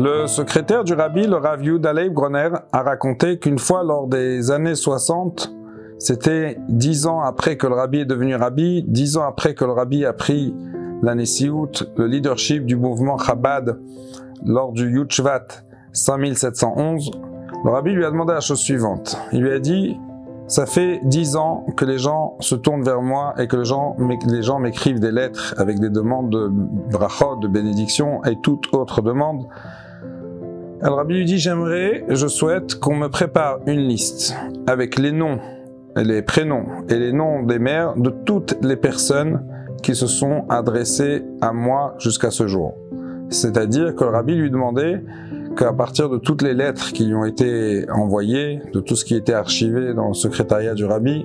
Le secrétaire du rabbi, le Rav Yehuda Leib Groner, a raconté qu'une fois lors des années 60, c'était 10 ans après que le rabbi est devenu rabbi, 10 ans après que le rabbi a pris la Nessiout, le leadership du mouvement Chabad, lors du Yud Shvat 5711, le rabbi lui a demandé la chose suivante. Il lui a dit: ça fait 10 ans que les gens se tournent vers moi et que les gens m'écrivent des lettres avec des demandes de brachot, de bénédiction et toute autre demande. Le rabbi lui dit: je souhaite qu'on me prépare une liste avec les noms, les prénoms et les noms des mères de toutes les personnes qui se sont adressées à moi jusqu'à ce jour. C'est-à-dire que le rabbi lui demandait qu'à partir de toutes les lettres qui lui ont été envoyées, de tout ce qui était archivé dans le secrétariat du rabbi,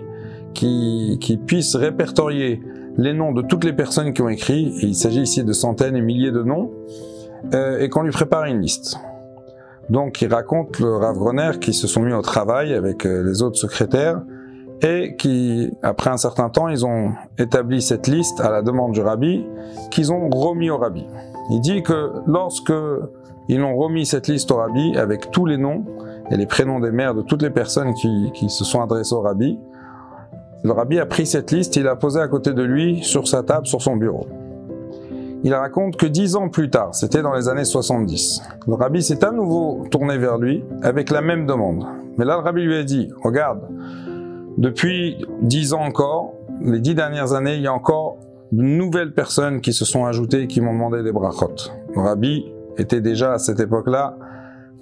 qui puisse répertorier les noms de toutes les personnes qui ont écrit, et il s'agit ici de centaines et milliers de noms, et qu'on lui prépare une liste. Donc il raconte le Rav Groner qui se sont mis au travail avec les autres secrétaires et qui, après un certain temps, ils ont établi cette liste à la demande du rabbi qu'ils ont remis au rabbi. Il dit que lorsque ils ont remis cette liste au rabbi avec tous les noms et les prénoms des mères de toutes les personnes qui se sont adressées au rabbi, le rabbi a pris cette liste et l'a posée à côté de lui sur sa table, sur son bureau. Il raconte que 10 ans plus tard, c'était dans les années 70, le rabbi s'est à nouveau tourné vers lui avec la même demande. Mais là, le rabbi lui a dit: regarde, depuis 10 ans encore, les 10 dernières années, il y a encore de nouvelles personnes qui se sont ajoutées et qui m'ont demandé des brachot. Le rabbi était déjà à cette époque-là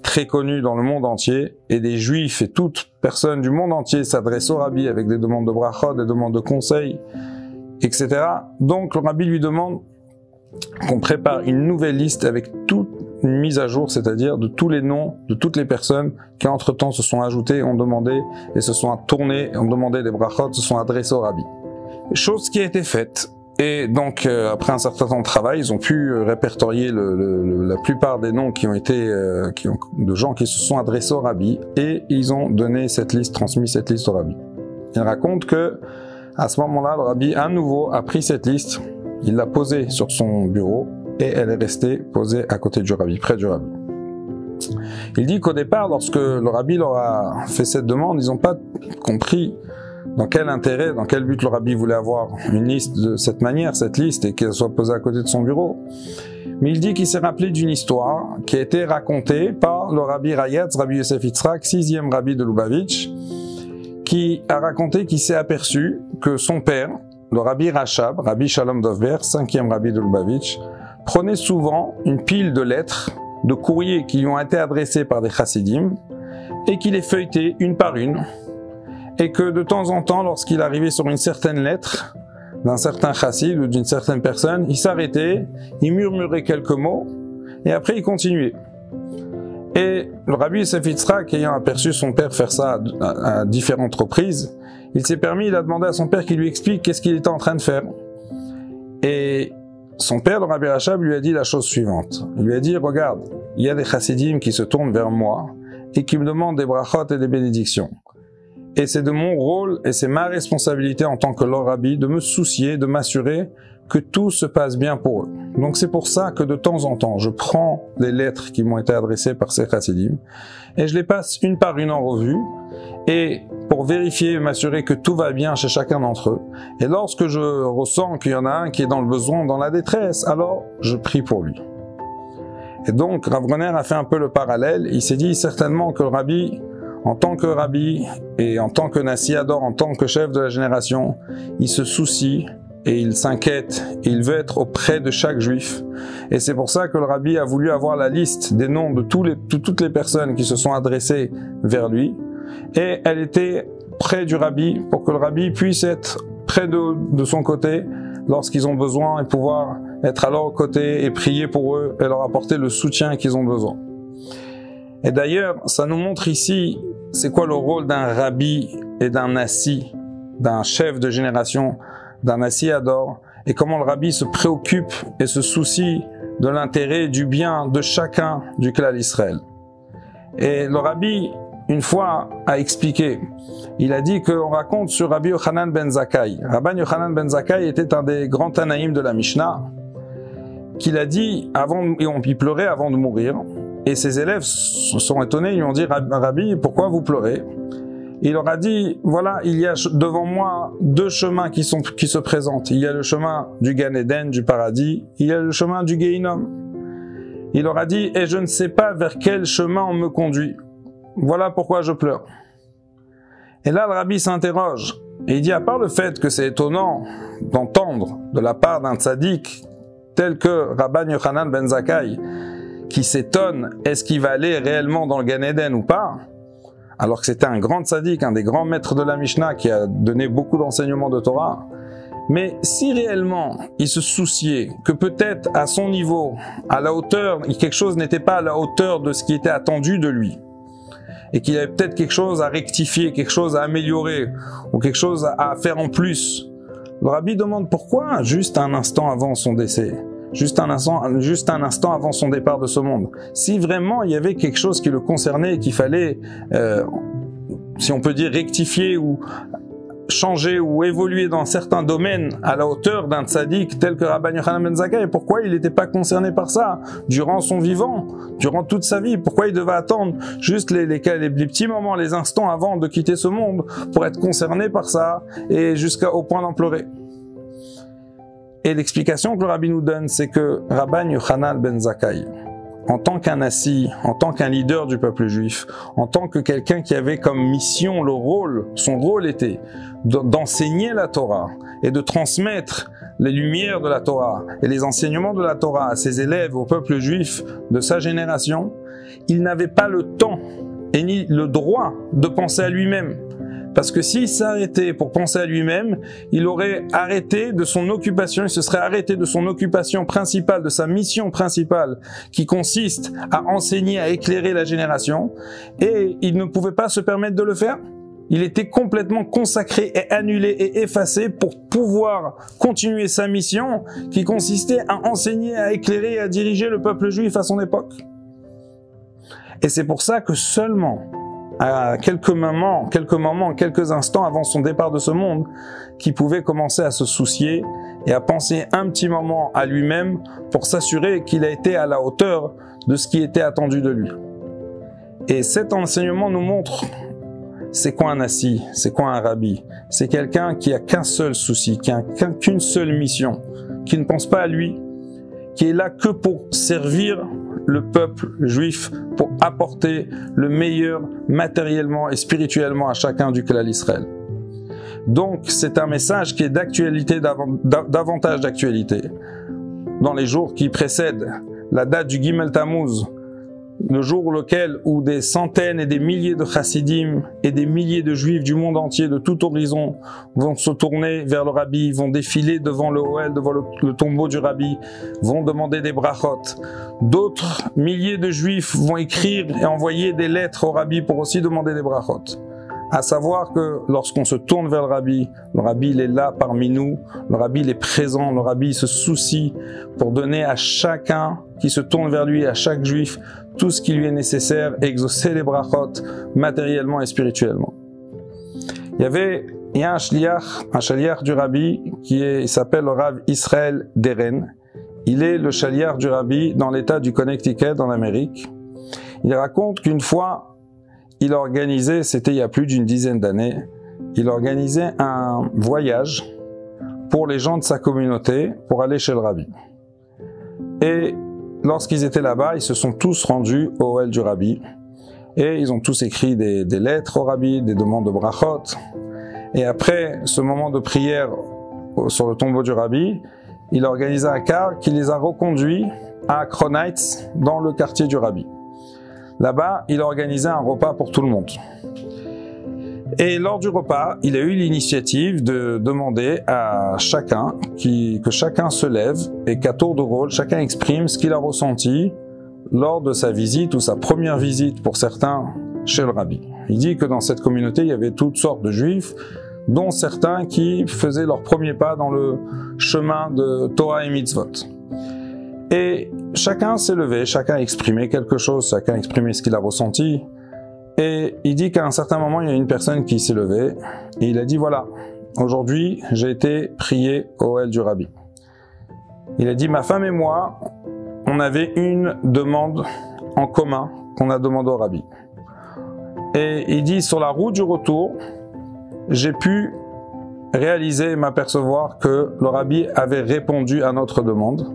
très connu dans le monde entier, et des juifs et toute personne du monde entier s'adressent au rabbi avec des demandes de brachot, des demandes de conseils, etc. Donc le rabbi lui demande qu'on prépare une nouvelle liste avec toute une mise à jour, c'est-à-dire de tous les noms de toutes les personnes qui entre-temps se sont ajoutées, ont demandé et se sont tournées, ont demandé des brachot, se sont adressés au rabbi. Chose qui a été faite. Et donc, après un certain temps de travail, ils ont pu répertorier la plupart des noms qui ont été, de gens qui se sont adressés au rabbi, et ils ont donné cette liste, transmis cette liste au rabbi. Il raconte que, à ce moment-là, le rabbi, à nouveau, a pris cette liste, il l'a posée sur son bureau, et elle est restée posée à côté du rabbi, près du rabbi. Il dit qu'au départ, lorsque le rabbi leur a fait cette demande, ils n'ont pas compris dans quel intérêt, dans quel but le rabbi voulait avoir une liste de cette manière, cette liste, et qu'elle soit posée à côté de son bureau. Mais il dit qu'il s'est rappelé d'une histoire qui a été racontée par le rabbi Rayatz, Rabbi Yosef Yitzhak, 6e rabbi de Lubavitch, qui a raconté qu'il s'est aperçu que son père, le rabbi Rachab, Rabbi Shalom Dovber, 5e rabbi de Lubavitch, prenait souvent une pile de lettres, de courriers qui lui ont été adressés par des chassidim, et qu'il les feuilletait une par une, et que de temps en temps, lorsqu'il arrivait sur une certaine lettre d'un certain chassid ou d'une certaine personne, il s'arrêtait, il murmurait quelques mots, et après il continuait. Et le rabbi Yosef Yitzhak, ayant aperçu son père faire ça à différentes reprises, il s'est permis, il a demandé à son père qu'il lui explique qu'est-ce qu'il était en train de faire. Et son père, le rabbi Rachab, lui a dit la chose suivante. Il lui a dit: regarde, il y a des chassidim qui se tournent vers moi et qui me demandent des brachot et des bénédictions. Et c'est de mon rôle et c'est ma responsabilité en tant que leur rabbi de me soucier, de m'assurer que tout se passe bien pour eux. Donc c'est pour ça que de temps en temps, je prends les lettres qui m'ont été adressées par ces chassidim et je les passe une par une en revue, et pour vérifier et m'assurer que tout va bien chez chacun d'entre eux. Et lorsque je ressens qu'il y en a un qui est dans le besoin, dans la détresse, alors je prie pour lui. Et donc Rav Groner a fait un peu le parallèle. Il s'est dit certainement que le rabbi, en tant que rabbi et en tant que Nassi Ador, en tant que chef de la génération, il se soucie et il s'inquiète, et il veut être auprès de chaque juif. Et c'est pour ça que le rabbi a voulu avoir la liste des noms de toutes les personnes qui se sont adressées vers lui, et elle était près du rabbi pour que le rabbi puisse être près de son côté lorsqu'ils ont besoin, et pouvoir être à leur côté et prier pour eux et leur apporter le soutien qu'ils ont besoin. Et d'ailleurs, ça nous montre ici c'est quoi le rôle d'un rabbi et d'un nassi, d'un chef de génération, d'un nassi ador, et comment le rabbi se préoccupe et se soucie de l'intérêt et du bien de chacun du clan d'Israël. Et le rabbi, une fois, a expliqué, il a dit qu'on raconte sur Rabbi Yochanan ben Zakkai. Rabbi Yochanan ben Zakkai était un des grands Tanaïm de la Mishnah, qu'il a dit, il pleurait avant de mourir, Et ses élèves se sont étonnés, ils lui ont dit, Rabbi, pourquoi vous pleurez? Il leur a dit, voilà, il y a devant moi deux chemins qui se présentent. Il y a le chemin du Gan Eden, du paradis, il y a le chemin du Gehinnom. Il leur a dit, et je ne sais pas vers quel chemin on me conduit. Voilà pourquoi je pleure. Et là, le Rabbi s'interroge, et il dit, à part le fait que c'est étonnant d'entendre de la part d'un tzaddik tel que Rabban Yochanan ben Zakkai, qui s'étonne, est-ce qu'il va aller réellement dans le Gan Eden ou pas? Alors que c'était un grand tzaddik, un des grands maîtres de la Mishnah qui a donné beaucoup d'enseignements de Torah. Mais si réellement il se souciait que peut-être à son niveau, à la hauteur, quelque chose n'était pas à la hauteur de ce qui était attendu de lui, et qu'il y avait peut-être quelque chose à rectifier, quelque chose à améliorer, ou quelque chose à faire en plus, le Rabbi demande pourquoi juste un instant avant son décès, juste un instant avant son départ de ce monde. Si vraiment il y avait quelque chose qui le concernait et qu'il fallait, si on peut dire, rectifier ou changer ou évoluer dans certains domaines à la hauteur d'un tzaddik tel que Rabban Yochanan ben Zakkai, pourquoi il n'était pas concerné par ça durant son vivant, durant toute sa vie? Pourquoi il devait attendre juste les petits moments, les instants avant de quitter ce monde pour être concerné par ça et jusqu'au point d'en pleurer? Et l'explication que le Rabbi nous donne, c'est que Rabban Yochanan ben Zakkai, en tant qu'un assis, en tant qu'un leader du peuple juif, en tant que quelqu'un qui avait comme mission son rôle était d'enseigner la Torah et de transmettre les lumières de la Torah et les enseignements de la Torah à ses élèves, au peuple juif de sa génération, il n'avait pas le temps et ni le droit de penser à lui-même. Parce que s'il s'arrêtait pour penser à lui-même, il aurait arrêté de son occupation, il se serait arrêté de son occupation principale, de sa mission principale, qui consiste à enseigner, à éclairer la génération, et il ne pouvait pas se permettre de le faire. Il était complètement consacré et annulé et effacé pour pouvoir continuer sa mission, qui consistait à enseigner, à éclairer et à diriger le peuple juif à son époque. Et c'est pour ça que seulement à quelques instants avant son départ de ce monde, qui pouvait commencer à se soucier et à penser un petit moment à lui-même pour s'assurer qu'il a été à la hauteur de ce qui était attendu de lui. Et cet enseignement nous montre c'est quoi un assis, c'est quoi un rabbi. C'est quelqu'un qui a qu'un seul souci, qui a qu'une seule mission, qui ne pense pas à lui, qui est là que pour servir le peuple juif, pour apporter le meilleur matériellement et spirituellement à chacun du clan d'Israël. Donc c'est un message qui est d'actualité, davantage d'actualité. Dans les jours qui précèdent la date du Gimel Tammuz, le jour où des centaines et des milliers de chassidim et des milliers de juifs du monde entier, de tout horizon, vont se tourner vers le rabbi, vont défiler devant le Ohel, devant le tombeau du rabbi, vont demander des brachot. D'autres milliers de juifs vont écrire et envoyer des lettres au rabbi pour aussi demander des brachot. À savoir que lorsqu'on se tourne vers le rabbi il est là parmi nous, le rabbi il est présent, le rabbi il se soucie pour donner à chacun qui se tourne vers lui, à chaque juif, tout ce qui lui est nécessaire, exaucer les brachot matériellement et spirituellement. Il y a un shaliach du rabbi il s'appelle le Rav Israël Deren. Il est le shaliach du rabbi dans l'état du Connecticut en Amérique. Il raconte qu'une fois, il a organisé, c'était il y a plus d'une dizaine d'années, il a organisé un voyage pour les gens de sa communauté pour aller chez le rabbi. Et lorsqu'ils étaient là-bas, ils se sont tous rendus au Ohel du rabbi et ils ont tous écrit des lettres au rabbi, des demandes de brachot. Et après ce moment de prière sur le tombeau du rabbi, il a organisé un car qui les a reconduits à Kronites, dans le quartier du rabbi. Là-bas, il a organisé un repas pour tout le monde. Et lors du repas, il a eu l'initiative de demander à chacun que chacun se lève et qu'à tour de rôle, chacun exprime ce qu'il a ressenti lors de sa visite ou sa première visite pour certains chez le rabbi. Il dit que dans cette communauté, il y avait toutes sortes de juifs, dont certains qui faisaient leur premier pas dans le chemin de Torah et Mitzvot. Et chacun s'est levé, chacun a exprimé quelque chose, chacun a exprimé ce qu'il a ressenti. Et il dit qu'à un certain moment, il y a une personne qui s'est levée et il a dit voilà, aujourd'hui j'ai été prié au Ohel du rabbi. Il a dit ma femme et moi, on avait une demande en commun qu'on a demandé au rabbi. Et il dit, sur la route du retour, j'ai pu réaliser et m'apercevoir que le rabbi avait répondu à notre demande.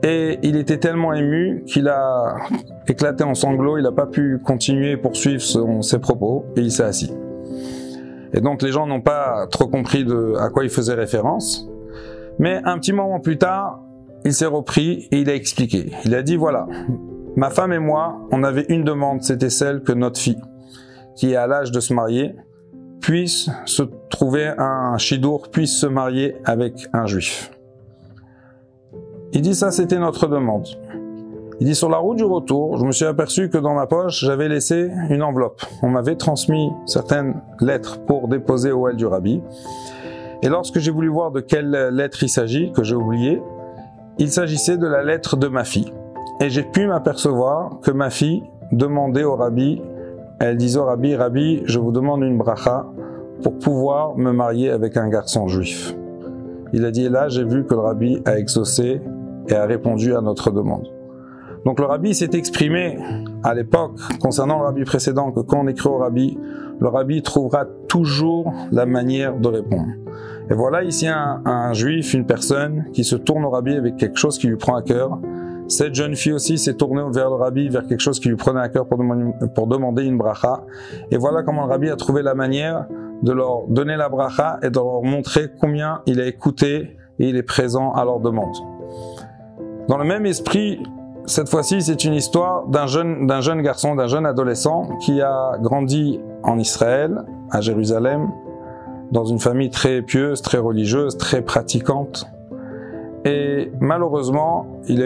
Et il était tellement ému qu'il a éclaté en sanglots, il n'a pas pu continuer et poursuivre ses propos, et il s'est assis. Et donc les gens n'ont pas trop compris à quoi il faisait référence. Mais un petit moment plus tard, il s'est repris et il a expliqué. Il a dit, voilà, ma femme et moi, on avait une demande, c'était celle que notre fille, qui est à l'âge de se marier, puisse se trouver un chidour, puisse se marier avec un juif. Il dit, ça c'était notre demande. Il dit, sur la route du retour, je me suis aperçu que dans ma poche, j'avais laissé une enveloppe. On m'avait transmis certaines lettres pour déposer au Ohel du Rabbi. Et lorsque j'ai voulu voir de quelle lettre il s'agit, que j'ai oublié, il s'agissait de la lettre de ma fille. Et j'ai pu m'apercevoir que ma fille demandait au Rabbi, elle disait au Rabbi, Rabbi, je vous demande une bracha pour pouvoir me marier avec un garçon juif. Il a dit, et là j'ai vu que le Rabbi a exaucé et a répondu à notre demande. Donc le Rabbi s'est exprimé à l'époque concernant le Rabbi précédent que quand on écrit au Rabbi, le Rabbi trouvera toujours la manière de répondre. Et voilà ici un juif, une personne qui se tourne au Rabbi avec quelque chose qui lui prend à cœur. Cette jeune fille aussi s'est tournée vers le Rabbi, vers quelque chose qui lui prenait à cœur pour demander une bracha. Et voilà comment le Rabbi a trouvé la manière de leur donner la bracha et de leur montrer combien il a écouté et il est présent à leur demande. Dans le même esprit, cette fois-ci, c'est une histoire d'un jeune garçon, d'un jeune adolescent qui a grandi en Israël, à Jérusalem, dans une famille très pieuse, très religieuse, très pratiquante. Et malheureusement, il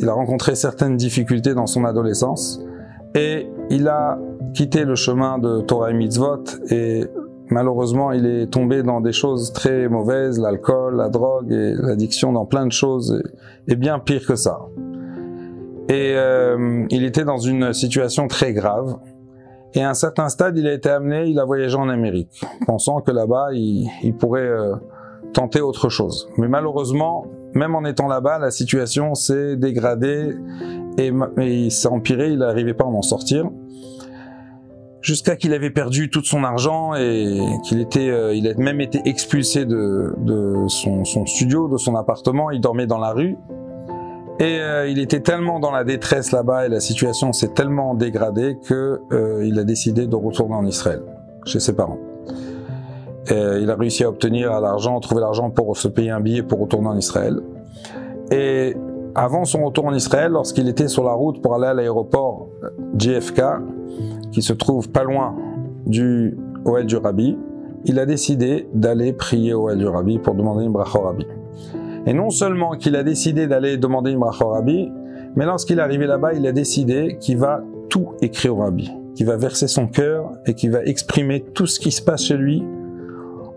a rencontré certaines difficultés dans son adolescence et il a quitté le chemin de Torah et Mitzvot et malheureusement, il est tombé dans des choses très mauvaises, l'alcool, la drogue et l'addiction dans plein de choses et bien pire que ça. Et il était dans une situation très grave. Et à un certain stade, il a été amené, il a voyagé en Amérique, pensant que là-bas, il pourrait tenter autre chose. Mais malheureusement, même en étant là-bas, la situation s'est dégradée et il s'est empiré, il n'arrivait pas à en sortir. Jusqu'à qu'il avait perdu tout son argent et il a même été expulsé de son studio, de son appartement, il dormait dans la rue. Et il était tellement dans la détresse là-bas et la situation s'est tellement dégradée que il a décidé de retourner en Israël, chez ses parents. Et il a réussi à obtenir trouver l'argent pour se payer un billet pour retourner en Israël. Et avant son retour en Israël, lorsqu'il était sur la route pour aller à l'aéroport JFK, qui se trouve pas loin du Ohel du Rabbi, il a décidé d'aller prier au Ohel du Rabbi pour demander une bracha au Rabbi. Et non seulement qu'il a décidé d'aller demander une bracha au Rabbi, mais lorsqu'il est arrivé là-bas, il a décidé qu'il va tout écrire au Rabbi, qu'il va verser son cœur et qu'il va exprimer tout ce qui se passe chez lui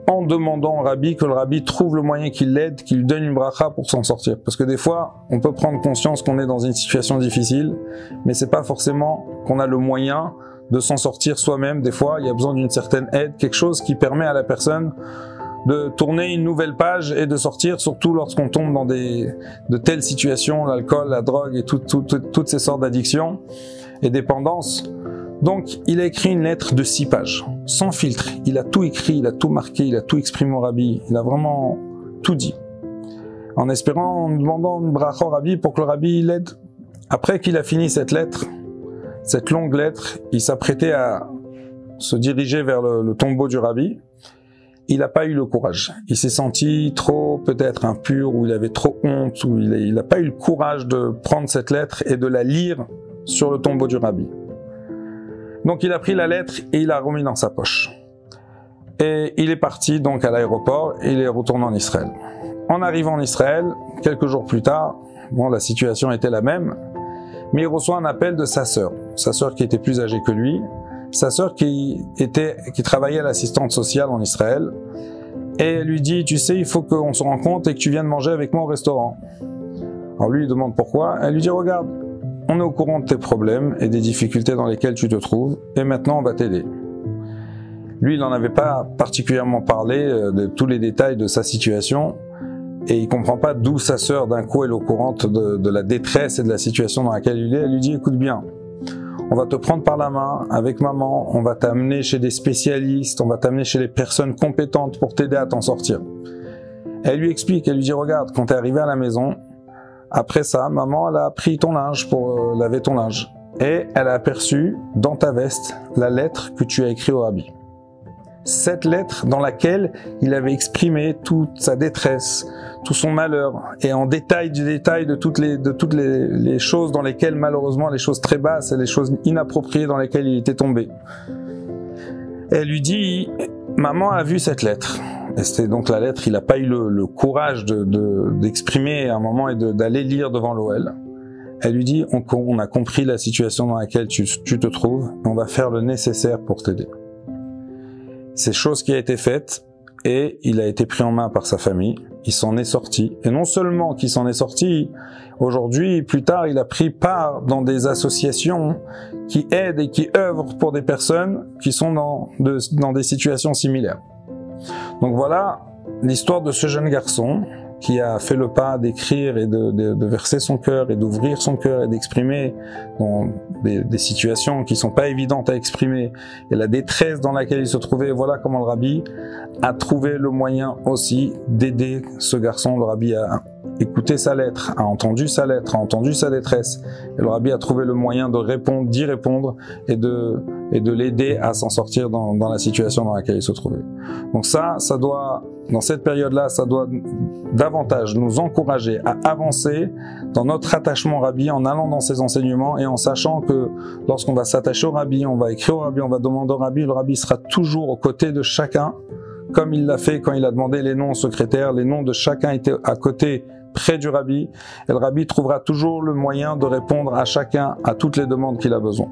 en demandant au Rabbi que le Rabbi trouve le moyen qu'il l'aide, qu'il lui donne une bracha pour s'en sortir. Parce que des fois, on peut prendre conscience qu'on est dans une situation difficile, mais c'est pas forcément qu'on a le moyen de s'en sortir soi-même. Des fois, il y a besoin d'une certaine aide, quelque chose qui permet à la personne de tourner une nouvelle page et de sortir, surtout lorsqu'on tombe dans de telles situations, l'alcool, la drogue et toutes ces sortes d'addictions et dépendances. Donc, il a écrit une lettre de 6 pages, sans filtre. Il a tout écrit, il a tout marqué, il a tout exprimé au Rabbi. Il a vraiment tout dit. En espérant, en demandant une bracha au Rabbi pour que le Rabbi l'aide. Après qu'il a fini cette lettre, cette longue lettre, il s'apprêtait à se diriger vers le tombeau du Rabbi. Il n'a pas eu le courage. Il s'est senti trop peut-être impur, ou il avait trop honte, ou il n'a pas eu le courage de prendre cette lettre et de la lire sur le tombeau du Rabbi. Donc il a pris la lettre et il l'a remis dans sa poche. Et il est parti donc à l'aéroport et il est retourné en Israël. En arrivant en Israël, quelques jours plus tard, bon, la situation était la même, mais il reçoit un appel de sa sœur qui était plus âgée que lui, sa sœur qui travaillait à l'assistante sociale en Israël, et elle lui dit, tu sais, il faut qu'on se rencontre et que tu viennes manger avec moi au restaurant. Alors lui, il demande pourquoi, elle lui dit, regarde, on est au courant de tes problèmes et des difficultés dans lesquelles tu te trouves, et maintenant on va t'aider. Lui, il n'en avait pas particulièrement parlé de tous les détails de sa situation, Et il comprend pas d'où sa sœur, d'un coup, elle est au courant de la détresse et de la situation dans laquelle il est. Elle lui dit, écoute bien, on va te prendre par la main avec maman, on va t'amener chez des spécialistes, on va t'amener chez les personnes compétentes pour t'aider à t'en sortir. Elle lui explique, elle lui dit, regarde, quand t'es arrivé à la maison, après ça, maman, elle a pris ton linge pour laver ton linge. Et elle a aperçu dans ta veste la lettre que tu as écrite au rabbi. Cette lettre dans laquelle il avait exprimé toute sa détresse, tout son malheur, et en détail du détail de toutes les choses dans lesquelles, malheureusement, les choses très basses et les choses inappropriées dans lesquelles il était tombé. Elle lui dit, maman a vu cette lettre. Et c'était donc la lettre, il n'a pas eu le courage d'exprimer à un moment et d'aller lire devant l'OL. Elle lui dit, on a compris la situation dans laquelle tu te trouves, et on va faire le nécessaire pour t'aider. C'est chose qui a été faite, et il a été pris en main par sa famille, il s'en est sorti, et non seulement qu'il s'en est sorti, aujourd'hui, plus tard, il a pris part dans des associations qui aident et qui œuvrent pour des personnes qui sont dans des situations similaires. Donc voilà l'histoire de ce jeune garçon qui a fait le pas d'écrire et de verser son cœur et d'ouvrir son cœur et d'exprimer dans des situations qui sont pas évidentes à exprimer et la détresse dans laquelle il se trouvait. Voilà comment le rabbi a trouvé le moyen aussi d'aider ce garçon. Le rabbi a écouté sa lettre, a entendu sa lettre, a entendu sa détresse, et le rabbi a trouvé le moyen de répondre, d'y répondre et de l'aider à s'en sortir dans la situation dans laquelle il se trouvait. Donc ça doit, dans cette période-là, ça doit davantage nous encourager à avancer dans notre attachement au rabbi en allant dans ses enseignements et en sachant que lorsqu'on va s'attacher au rabbi, on va écrire au rabbi, on va demander au rabbi, le rabbi sera toujours aux côtés de chacun, comme il l'a fait quand il a demandé les noms au secrétaire. Les noms de chacun étaient à côté, près du rabbi, et le rabbi trouvera toujours le moyen de répondre à chacun à toutes les demandes qu'il a besoin.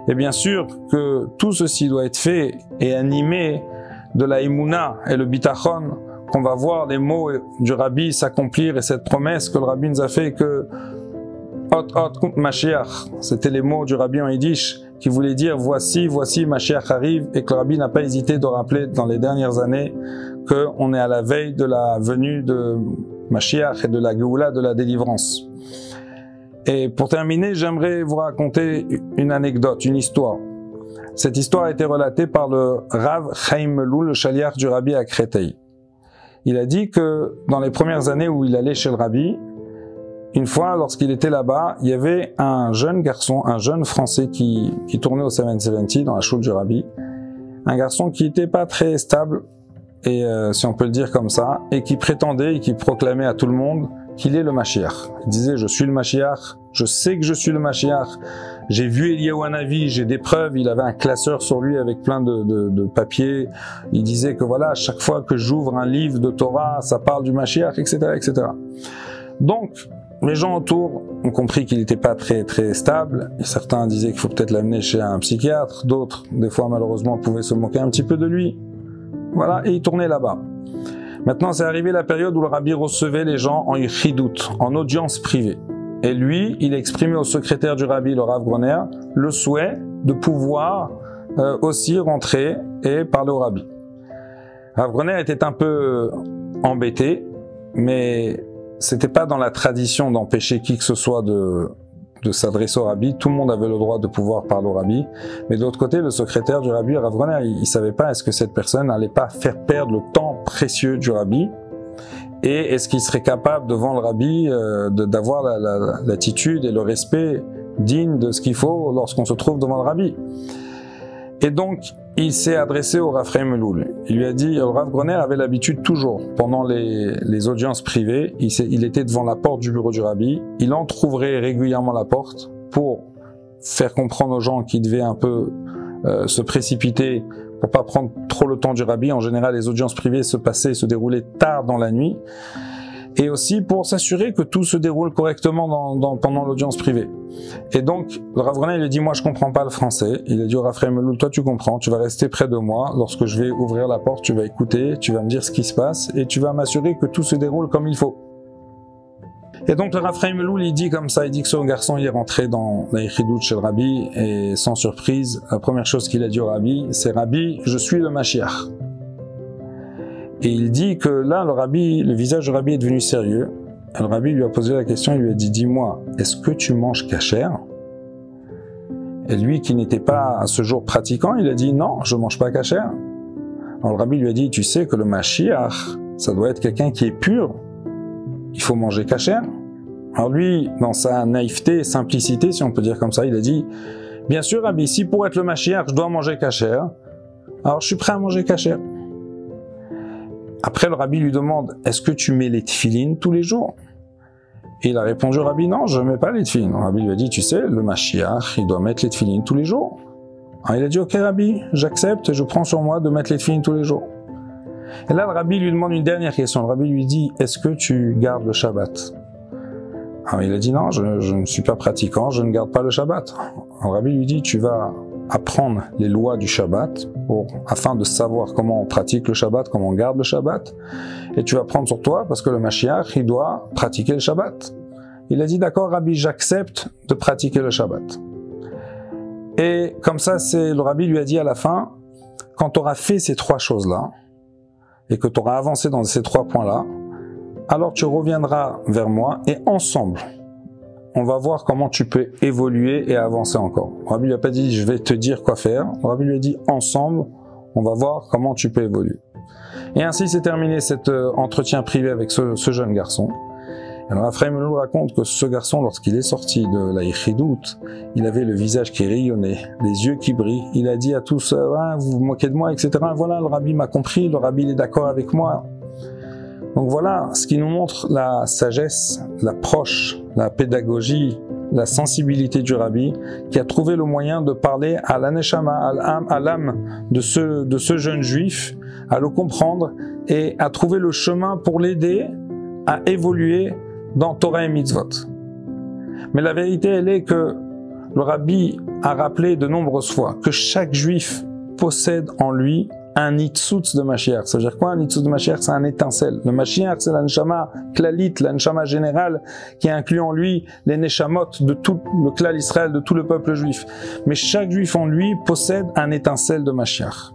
Et bien sûr que tout ceci doit être fait et animé de la Emouna et le bitachon, qu'on va voir les mots du rabbi s'accomplir et cette promesse que le rabbi nous a fait que Ot Mashiach, c'était les mots du rabbi en yiddish qui voulaient dire voici Mashiach arrive, et que le rabbi n'a pas hésité de rappeler dans les dernières années qu'on est à la veille de la venue de Mashiach et de la Géoula, de la délivrance. Et pour terminer, j'aimerais vous raconter une anecdote, une histoire. Cette histoire a été relatée par le Rav Chaim Melul, le chaliar du rabbi à Créteil. Il a dit que dans les premières années où il allait chez le rabbi, une fois, lorsqu'il était là-bas, il y avait un jeune garçon, un jeune français qui tournait au 770 dans la choule du rabbi. Un garçon qui n'était pas très stable, et si on peut le dire comme ça, et qui prétendait et qui proclamait à tout le monde qu'il est le Mashiach. Il disait, je suis le Mashiach, je sais que je suis le Mashiach, j'ai vu Eliyahu Hanavi, j'ai des preuves. Il avait un classeur sur lui avec plein de papiers. Il disait que voilà, à chaque fois que j'ouvre un livre de Torah, ça parle du Mashiach, etc., etc. Donc, les gens autour ont compris qu'il n'était pas très très stable. Et certains disaient qu'il faut peut-être l'amener chez un psychiatre. D'autres, des fois malheureusement, pouvaient se moquer un petit peu de lui. Voilà, et il tournait là-bas. Maintenant, c'est arrivé la période où le rabbi recevait les gens en chidout, en audience privée. Et lui, il exprimait au secrétaire du rabbi, le Rav Groner, le souhait de pouvoir aussi rentrer et parler au rabbi. Rav Groner était un peu embêté, mais c'était pas dans la tradition d'empêcher qui que ce soit de s'adresser au rabbi. Tout le monde avait le droit de pouvoir parler au rabbi. Mais de l'autre côté, le secrétaire du rabbi, Rav Groner, il savait pas est-ce que cette personne n'allait pas faire perdre le temps précieux du rabbi, et est-ce qu'il serait capable devant le rabbi d'avoir l'attitude et le respect digne de ce qu'il faut lorsqu'on se trouve devant le rabbi. Et donc, il s'est adressé au Rav Chaim Melul. Il lui a dit, le Rav Groner avait l'habitude toujours, pendant les audiences privées, il était devant la porte du bureau du rabbi, il entrouvrait régulièrement la porte pour faire comprendre aux gens qui devaient un peu se précipiter pour pas prendre trop le temps du rabbi. En général, les audiences privées se déroulaient tard dans la nuit, et aussi pour s'assurer que tout se déroule correctement pendant l'audience privée. Et donc, le Rav Groner, il a dit, moi je comprends pas le français. Il a dit au Rav Chaim Melul, toi tu comprends, tu vas rester près de moi, lorsque je vais ouvrir la porte, tu vas écouter, tu vas me dire ce qui se passe, et tu vas m'assurer que tout se déroule comme il faut. Et donc le Rav Chaim Melul, il dit comme ça, il dit que ce garçon il est rentré dans la chidout chez le rabbi, et sans surprise, la première chose qu'il a dit au rabbi, c'est, Rabbi, je suis le Mashiach. Et il dit que là, le visage du rabbi est devenu sérieux. Et le rabbi lui a posé la question, il lui a dit, dis-moi, est-ce que tu manges kasher? Et lui, qui n'était pas à ce jour pratiquant, il a dit, non, je mange pas kasher. Alors le rabbi lui a dit, tu sais que le Mashiach, ça doit être quelqu'un qui est pur. Il faut manger kasher. Alors lui, dans sa naïveté, simplicité, si on peut dire comme ça, il a dit, bien sûr, rabbi, si pour être le Mashiach, je dois manger kasher, alors je suis prêt à manger kasher. Après, le rabbi lui demande, est-ce que tu mets les tefilines tous les jours? Et il a répondu au rabbi, non, je ne mets pas les tefilines. Le rabbi lui a dit, tu sais, le Mashiach, il doit mettre les tefilines tous les jours. Alors il a dit, ok rabbi, j'accepte, je prends sur moi de mettre les tefilines tous les jours. Et là, le rabbi lui demande une dernière question. Le rabbi lui dit, est-ce que tu gardes le Shabbat? Alors il a dit, non, je ne suis pas pratiquant, je ne garde pas le Shabbat. Alors le rabbi lui dit, tu vas apprendre les lois du Shabbat afin de savoir comment on pratique le Shabbat, comment on garde le Shabbat. Et tu vas prendre sur toi parce que le Mashiach, il doit pratiquer le Shabbat. Il a dit, d'accord rabbi, j'accepte de pratiquer le Shabbat. Et comme ça, le rabbi lui a dit à la fin, quand tu auras fait ces trois choses-là, et que tu auras avancé dans ces trois points-là, alors tu reviendras vers moi et ensemble, on va voir comment tu peux évoluer et avancer encore. Le rabbi lui a pas dit, je vais te dire quoi faire. Le rabbi lui a dit, ensemble, on va voir comment tu peux évoluer. Et ainsi s'est terminé cet entretien privé avec ce jeune garçon. Alors Raphaël nous raconte que ce garçon, lorsqu'il est sorti de la Yichidout, il avait le visage qui rayonnait, les yeux qui brillent. Il a dit à tous, ah, vous vous moquez de moi, etc. Voilà, le rabbi m'a compris, le rabbi il est d'accord avec moi. Donc voilà ce qui nous montre la sagesse, l'approche, la pédagogie, la sensibilité du rabbi qui a trouvé le moyen de parler à la neshama, à l'âme de ce jeune juif, à le comprendre et à trouver le chemin pour l'aider à évoluer dans Torah et Mitzvot. Mais la vérité, elle est que le rabbi a rappelé de nombreuses fois que chaque juif possède en lui un nitzutz de Mashiach. Ça veut dire quoi un nitzutz de Mashiach? C'est un étincelle. Le Mashiach, c'est la neshama klalit, la neshama générale, qui inclut en lui les neshamot de tout le klal Israël, de tout le peuple juif. Mais chaque juif en lui possède un étincelle de Mashiach.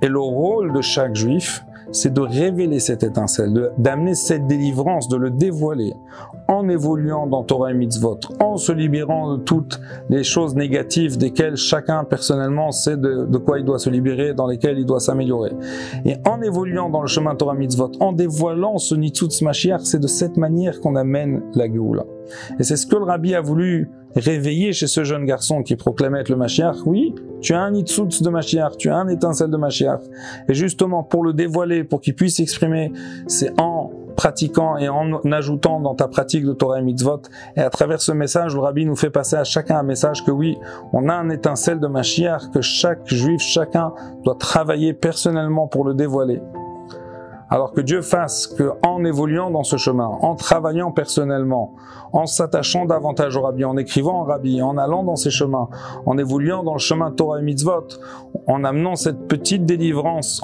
Et le rôle de chaque juif, c'est de révéler cette étincelle, d'amener cette délivrance, de le dévoiler, en évoluant dans Torah et Mitzvot, en se libérant de toutes les choses négatives desquelles chacun personnellement sait de quoi il doit se libérer, dans lesquelles il doit s'améliorer. Et en évoluant dans le chemin Torah Mitzvot, en dévoilant ce Nitzutz Mashiach, c'est de cette manière qu'on amène la Géoula. Et c'est ce que le rabbi a voulu réveiller chez ce jeune garçon qui proclamait être le Mashiach. Oui, tu as un nitzutz de Mashiach, tu as un étincelle de Mashiach. Et justement, pour le dévoiler, pour qu'il puisse s'exprimer, c'est en pratiquant et en ajoutant dans ta pratique de Torah et Mitzvot. Et à travers ce message, le rabbi nous fait passer à chacun un message que oui, on a un étincelle de Mashiach, que chaque juif, chacun doit travailler personnellement pour le dévoiler. Alors que Dieu fasse qu'en évoluant dans ce chemin, en travaillant personnellement, en s'attachant davantage au rabbi, en écrivant au rabbi, en allant dans ces chemins, en évoluant dans le chemin Torah et Mitzvot, en amenant cette petite délivrance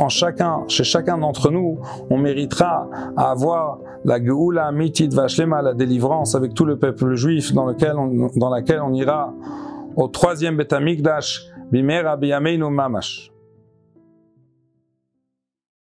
chez chacun d'entre nous, on méritera à avoir la Geoula Amitit Vashlema, la délivrance avec tout le peuple juif dans laquelle on ira au 3e Beth Amikdash, Bimera Biyameinu Mamash.